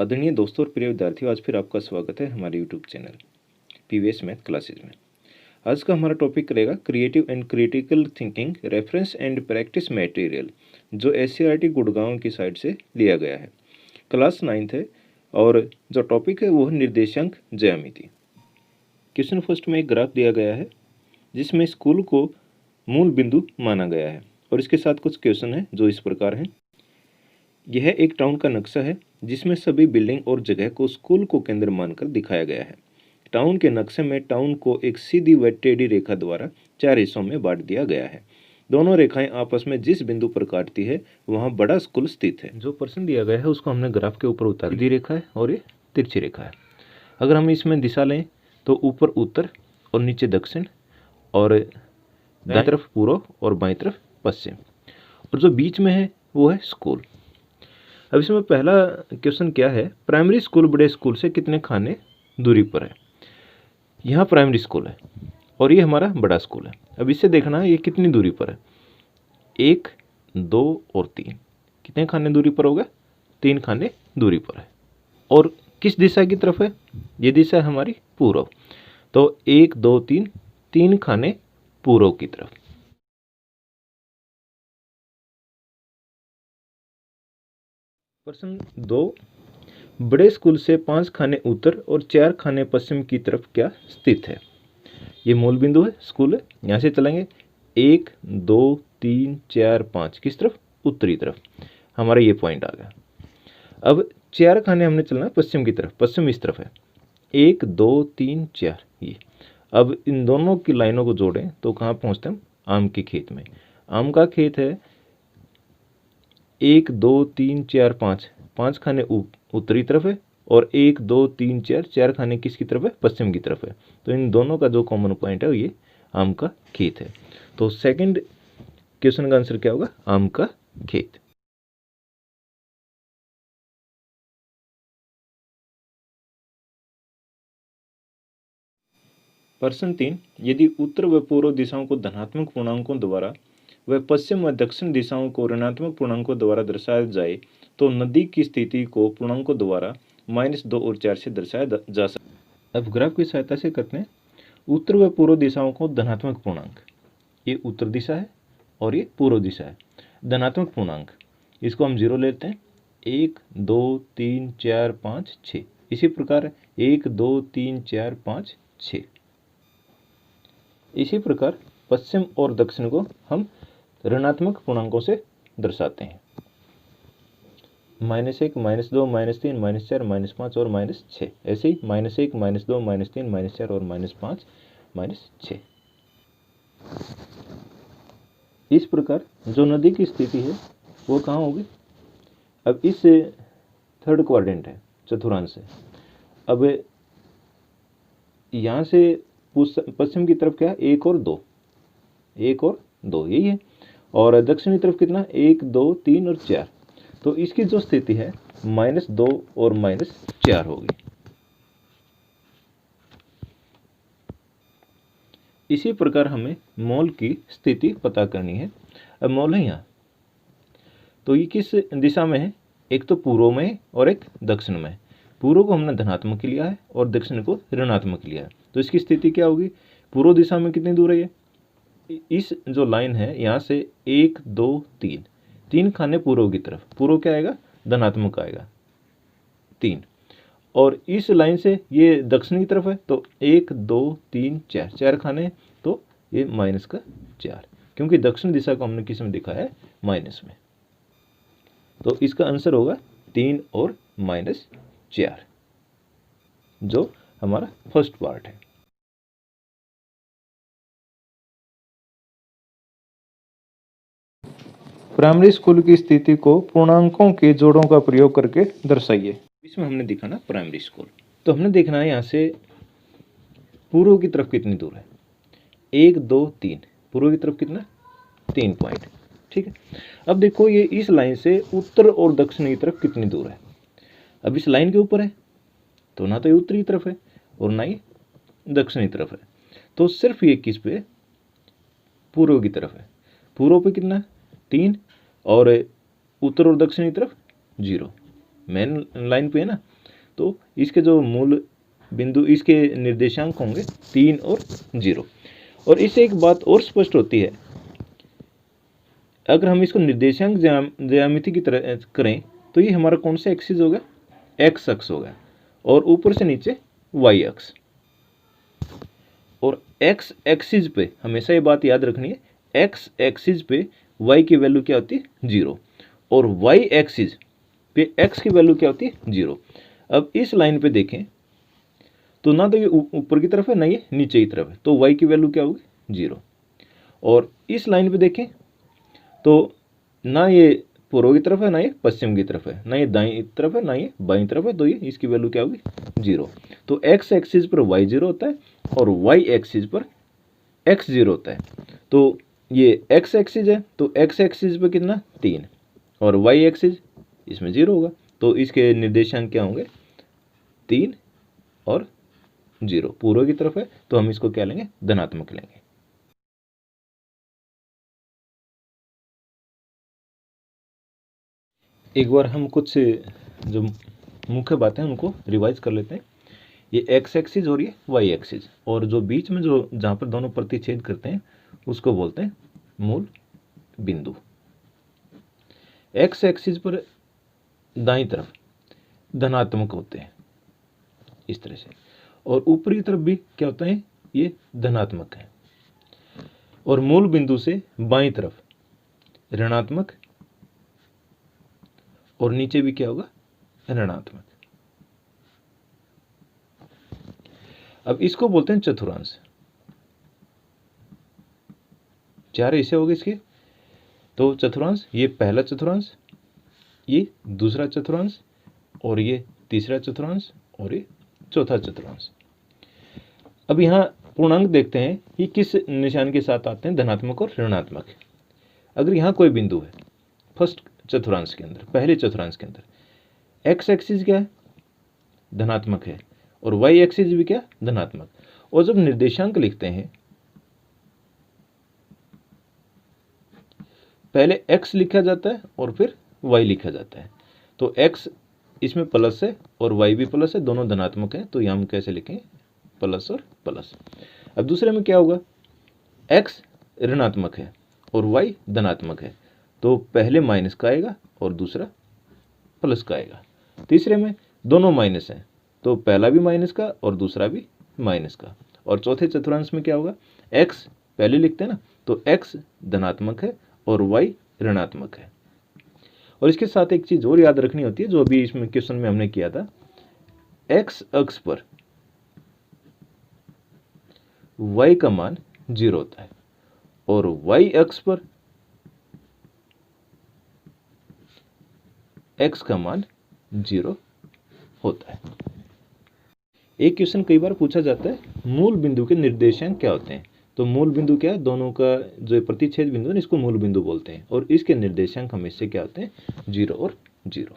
आदरणीय दोस्तों और प्रिय विद्यार्थियों, आज फिर आपका स्वागत है हमारे YouTube channel PVS math classes में। आज का हमारा टॉपिक रहेगा creative and critical thinking reference and practice material, जो एससीईआरटी गुड़गांव की साइड से लिया गया है। क्लास 9th है और जो टॉपिक है वो है निर्देशांक ज्यामिति। क्वेश्चन फर्स्ट में एक ग्राफ दिया गया है जिसमें स्कूल को मूल बिंदु माना गया है और इसके साथ कुछ क्वेश्चन है जो इस प्रकार हैं। यह एक टाउन का नक्शा है जिसमें सभी बिल्डिंग और जगह को स्कूल को केंद्र मानकर दिखाया गया है। टाउन के नक्शे में टाउन को एक सीधी व टेढ़ी रेखा द्वारा 4 हिस्सों में बांट दिया गया है। दोनों रेखाएं आपस में जिस बिंदु पर काटती है वहां बड़ा स्कूल स्थित है। जो प्रश्न दिया गया है उसको हमने ग्राफ के ऊपर उतार, सीधी रेखा है और ये तिरछी रेखा है। अगर हम इसमें दिशा लें तो ऊपर उत्तर और नीचे दक्षिण और दाईं तरफ पूर्व और बाईं तरफ पश्चिम, और जो बीच में है वो है स्कूल। अब इसमें पहला क्वेश्चन क्या है, प्राइमरी स्कूल बड़े स्कूल से कितने खाने दूरी पर है। यहाँ प्राइमरी स्कूल है और ये हमारा बड़ा स्कूल है। अब इससे देखना है ये कितनी दूरी पर है। 1, 2 और 3 कितने खाने दूरी पर होगा, 3 खाने दूरी पर है। और किस दिशा की तरफ है, ये दिशा है हमारी पूर्व, तो 1, 2, 3 3 खाने पूर्व की तरफ। प्रश्न 2, बड़े स्कूल से 5 खाने उत्तर और 4 खाने पश्चिम की तरफ क्या स्थित है। ये मूल बिंदु है, स्कूल है। यहाँ से चलेंगे 1, 2, 3, 4, 5 किस तरफ, उत्तरी तरफ। हमारा ये पॉइंट आ गया। अब 4 खाने हमने चलना है पश्चिम की तरफ, पश्चिम इस तरफ है 1, 2, 3, 4 ये। अब इन दोनों की लाइनों को जोड़ें तो कहाँ पहुँचते हम, आम के खेत में। आम का खेत है 1, 2, 3, 4, 5 5 खाने उत्तरी तरफ है और 1, 2, 3, 4 4 खाने किसकी तरफ है, पश्चिम की तरफ है। तो इन दोनों का जो कॉमन पॉइंट है ये आम का खेत है। तो सेकंड क्वेश्चन का आंसर क्या होगा, आम का खेत। प्रश्न 3, यदि उत्तर व पूर्व दिशाओं को धनात्मक पूर्णांकों द्वारा व पश्चिम व दक्षिण दिशाओं को ऋणात्मक पूर्णांकों द्वारा दर्शाया जाए तो नदी की स्थिति को पूर्णांकों द्वारा -2 और 4 से दर्शाया जा सकता है। अब ग्राफ की सहायता से करते हैं। उत्तर व पूर्व दिशाओं को धनात्मक पूर्णांक, ये उत्तर दिशा है और ये पूर्व दिशा है। धनात्मक पूर्णांक इसको हम 0 लेते हैं, 1, 2, 3, 4, 5, 6। इसी प्रकार 1, 2, 3, 4, 5, 6। इसी प्रकार पश्चिम और दक्षिण को हम ऋणात्मक पूर्णांकों से दर्शाते हैं, -1, -2, -3, -4, -5 और -6। ऐसे ही -1, -2, -3, -4 और -5, -6। इस प्रकार जो नदी की स्थिति है वो कहाँ होगी, अब इस थर्ड क्वाड्रेंट है, चतुर्थांश है। अब यहाँ से पश्चिम की तरफ क्या है, 1 और 2, 1 और 2 यही है। और दक्षिणी तरफ कितना, 1, 2, 3 और 4। तो इसकी जो स्थिति है -2 और -4 होगी। इसी प्रकार हमें मॉल की स्थिति पता करनी है। अब मॉल है यहाँ, तो ये किस दिशा में है, एक तो पूर्व में और एक दक्षिण में। पूर्व को हमने धनात्मक लिया है और दक्षिण को ऋणात्मक लिया है। तो इसकी स्थिति क्या होगी, पूर्व दिशा में कितनी दूर है ये, इस जो लाइन है यहाँ से 1, 2, 3 खाने पूर्व की तरफ। पूर्व क्या आएगा, धनात्मक आएगा 3। और इस लाइन से ये दक्षिण की तरफ है तो 1, 2, 3, 4 खाने, तो ये -4, क्योंकि दक्षिण दिशा को हमने किस में दिखाया है, माइनस में। तो इसका आंसर होगा 3 और -4, जो हमारा फर्स्ट पार्ट है। प्राइमरी स्कूल की स्थिति को पूर्णांकों के जोड़ों का प्रयोग करके दर्शाइए। इसमें हमने दिखाना प्राइमरी स्कूल, तो हमने देखना है यहाँ से पूर्व की तरफ कितनी दूर है, 1, 2, 3। पूर्व की तरफ कितना, 3 पॉइंट, ठीक है। अब देखो ये इस लाइन से उत्तर और दक्षिण की तरफ कितनी दूर है। अब इस लाइन के ऊपर है तो ना तो ये उत्तरी तरफ है और ना ही दक्षिणी तरफ है, तो सिर्फ ये किस पे, पूर्व की तरफ है। पूर्व पे कितना, 3, और उत्तर और दक्षिणी तरफ 0। मेन लाइन पे है ना, तो इसके जो मूल बिंदु, इसके निर्देशांक होंगे 3 और 0। और इससे एक बात और स्पष्ट होती है, अगर हम इसको निर्देशांक ज्यामिति की तरह करें तो ये हमारा कौन सा एक्सिस होगा, एक्स अक्ष होगा, और ऊपर से नीचे वाई अक्ष। और एक्स एक्सिस पे हमेशा ये बात याद रखनी है, एक्स एक्सिस पे वाई की वैल्यू क्या होती है, 0, और वाई एक्सिस पे एक्स की वैल्यू क्या होती है, 0। अब इस लाइन पे देखें तो ना तो ये ऊपर की तरफ है ना ये नीचे की तरफ है, तो वाई की वैल्यू क्या होगी, 0। और इस लाइन पे देखें तो ना ये पूर्व की तरफ है ना ये पश्चिम की तरफ है, ना ये दाईं तरफ है ना ये बाईं तरफ है, तो ये इसकी वैल्यू क्या होगी, 0। तो एक्स एक्सिस पर वाई 0 होता है और वाई एक्सिस पर एक्स 0 होता है। तो ये एक्स एक्सिस है, तो एक्स एक्सिस पर कितना, 3, और वाई एक्सिस इसमें 0 होगा, तो इसके निर्देशांक क्या होंगे, 3 और 0। पूर्व की तरफ है तो हम इसको क्या लेंगे, धनात्मक लेंगे। एक बार हम कुछ जो मुख्य बातें हैं उनको रिवाइज कर लेते हैं। ये एक्स एक्सिस और ये वाई एक्सिस, और जो बीच में जो जहाँ पर दोनों प्रतिच्छेद करते हैं उसको बोलते हैं मूल बिंदु। एक्स एक्सिस पर दाईं तरफ धनात्मक होते हैं इस तरह से, और ऊपरी तरफ भी क्या होता है, ये धनात्मक है, और मूल बिंदु से बाईं तरफ ऋणात्मक, और नीचे भी क्या होगा, ऋणात्मक। अब इसको बोलते हैं चतुर्थांश। 4 हिस्से हो गए इसके, तो चतुर्थांश, ये पहला चतुर्थांश, ये दूसरा चतुर्थांश, और ये तीसरा चतुर्थांश, और ये चौथा चतुर्थांश। अब यहाँ पूर्णांक देखते हैं ये किस निशान के साथ आते हैं, धनात्मक और ऋणात्मक। अगर यहाँ कोई बिंदु है फर्स्ट चतुर्थांश के अंदर, पहले चतुर्थांश के अंदर, एक्स एक्सिस क्या है, धनात्मक है, और वाई एक्सिस भी क्या, धनात्मक। और जब निर्देशांक लिखते हैं पहले x लिखा जाता है और फिर y लिखा जाता है, तो x इसमें प्लस है और y भी प्लस है, दोनों धनात्मक है, तो यहाँ हम कैसे लिखें, प्लस और प्लस। अब दूसरे में क्या होगा, x ऋणात्मक है और y धनात्मक है, तो पहले माइनस का आएगा और दूसरा प्लस का आएगा। तीसरे में दोनों माइनस हैं, तो पहला भी माइनस का और दूसरा भी माइनस का। और चौथे चतुर्थांश में क्या होगा, x पहले लिखते हैं ना, तो x धनात्मक है और y ऋणात्मक है। और इसके साथ एक चीज और याद रखनी होती है जो अभी इसमें क्वेश्चन में हमने किया था, x अक्ष पर y का मान 0 होता है और y अक्ष पर x का मान 0 होता है। एक क्वेश्चन कई बार पूछा जाता है, मूल बिंदु के निर्देशांक क्या होते हैं। तो मूल बिंदु क्या है, दोनों का जो प्रतिच्छेद बिंदु है इसको मूल बिंदु बोलते हैं, और इसके निर्देशांक हमेशा क्या होते हैं, 0 और 0।